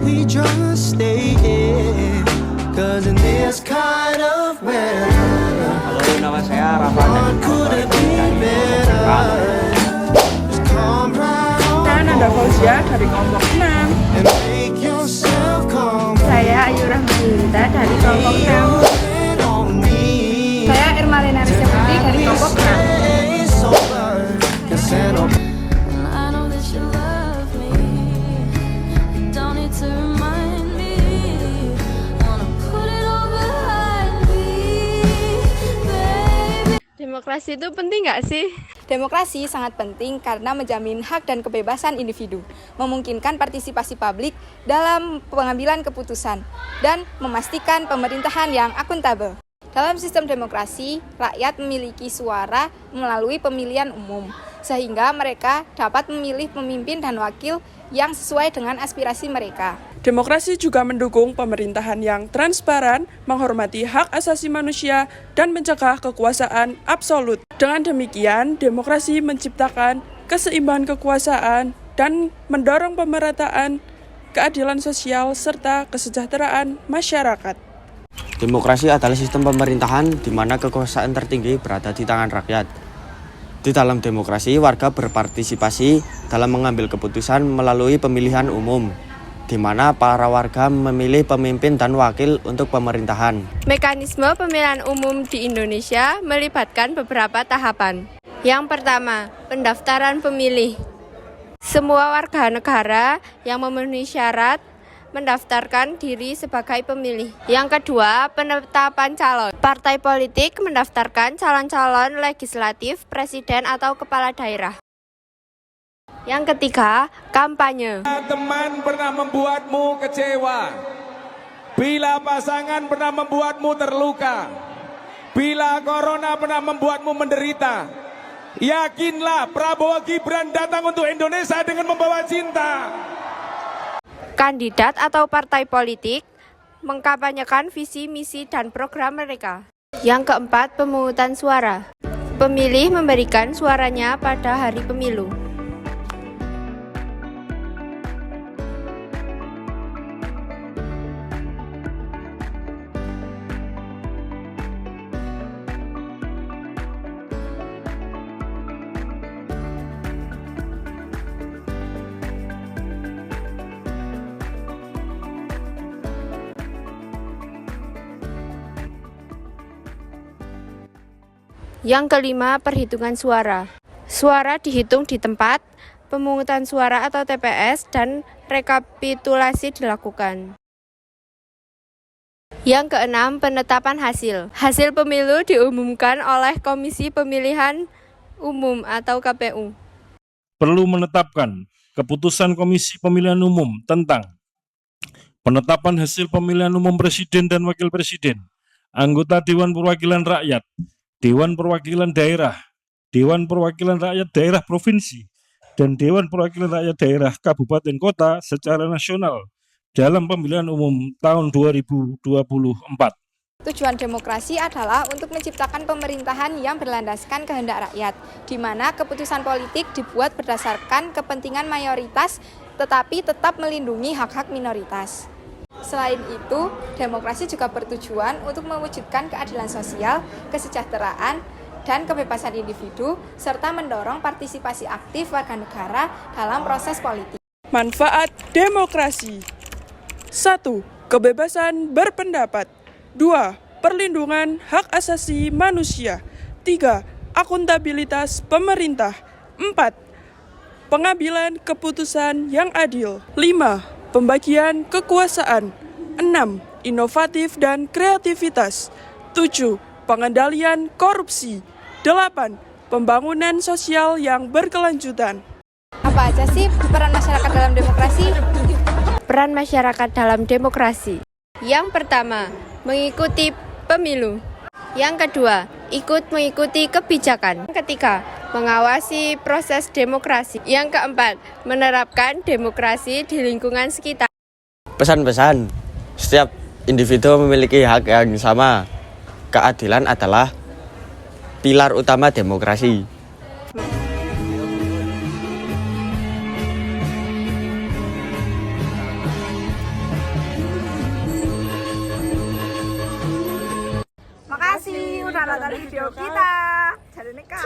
we just stay here? 'Cause in this kind of weather, Halo, nama saya Rafa what could it be better? Just come right on Saya Nanda Fauzia dari kelompok 6. and make yourself come. Saya Ayu Rahmanita dari kelompok 6. It on me. Saya Irma Lena Rizky dari kelompok 6. It's over. 'Cause I know I know that you love me. You don't need to remind me. Wanna put it all behind me, baby. Demokrasi itu penting nggak sih? Demokrasi sangat penting karena menjamin hak dan kebebasan individu, memungkinkan partisipasi publik dalam pengambilan keputusan, dan memastikan pemerintahan yang akuntabel. Dalam sistem demokrasi, rakyat memiliki suara melalui pemilihan umum, sehingga mereka dapat memilih pemimpin dan wakil yang sesuai dengan aspirasi mereka. Demokrasi juga mendukung pemerintahan yang transparan, menghormati hak asasi manusia, dan mencegah kekuasaan absolut. Dengan demikian, demokrasi menciptakan keseimbangan kekuasaan dan mendorong pemerataan, keadilan sosial, serta kesejahteraan masyarakat. Demokrasi adalah sistem pemerintahan di mana kekuasaan tertinggi berada di tangan rakyat. Di dalam demokrasi, warga berpartisipasi dalam mengambil keputusan melalui pemilihan umum, di mana para warga memilih pemimpin dan wakil untuk pemerintahan. Mekanisme pemilihan umum di Indonesia melibatkan beberapa tahapan. Yang pertama, pendaftaran pemilih. Semua warga negara yang memenuhi syarat mendaftarkan diri sebagai pemilih. Yang kedua, penetapan calon. Partai politik mendaftarkan calon-calon legislatif, presiden atau kepala daerah. Yang ketiga, kampanye. Teman pernah membuatmu kecewa, bila pasangan pernah membuatmu terluka, bila corona pernah membuatmu menderita, yakinlah Prabowo Gibran datang untuk Indonesia dengan membawa cinta. Kandidat atau partai politik mengkampanyekan visi, misi, dan program mereka. Yang keempat, pemungutan suara. Pemilih memberikan suaranya pada hari pemilu. Yang kelima, perhitungan suara. Suara dihitung di tempat pemungutan suara atau TPS dan rekapitulasi dilakukan. Yang keenam, penetapan hasil. Hasil pemilu diumumkan oleh Komisi Pemilihan Umum atau KPU. Perlu menetapkan keputusan Komisi Pemilihan Umum tentang penetapan hasil pemilihan umum presiden dan wakil presiden, anggota Dewan Perwakilan Rakyat, Dewan Perwakilan Daerah, Dewan Perwakilan Rakyat Daerah Provinsi, dan Dewan Perwakilan Rakyat Daerah Kabupaten Kota secara nasional dalam pemilihan umum tahun 2024. Tujuan demokrasi adalah untuk menciptakan pemerintahan yang berlandaskan kehendak rakyat, di mana keputusan politik dibuat berdasarkan kepentingan mayoritas, tetapi tetap melindungi hak-hak minoritas. Selain itu, demokrasi juga bertujuan untuk mewujudkan keadilan sosial, kesejahteraan, dan kebebasan individu, serta mendorong partisipasi aktif warga negara dalam proses politik. Manfaat demokrasi. 1. Kebebasan berpendapat. 2. Perlindungan hak asasi manusia. 3. Akuntabilitas pemerintah. 4. Pengambilan keputusan yang adil. 5. Pembagian kekuasaan. 6. Inovatif dan kreativitas. 7. Pengendalian korupsi. 8. Pembangunan sosial yang berkelanjutan. Apa aja sih peran masyarakat dalam demokrasi? Peran masyarakat dalam demokrasi. Yang pertama, mengikuti pemilu. Yang kedua, ikut mengikuti kebijakan. Yang ketiga, mengawasi proses demokrasi. Yang keempat, menerapkan demokrasi di lingkungan sekitar. Pesan-pesan, setiap individu memiliki hak yang sama. Keadilan adalah pilar utama demokrasi. udah nonton video kita. Jadi nikah.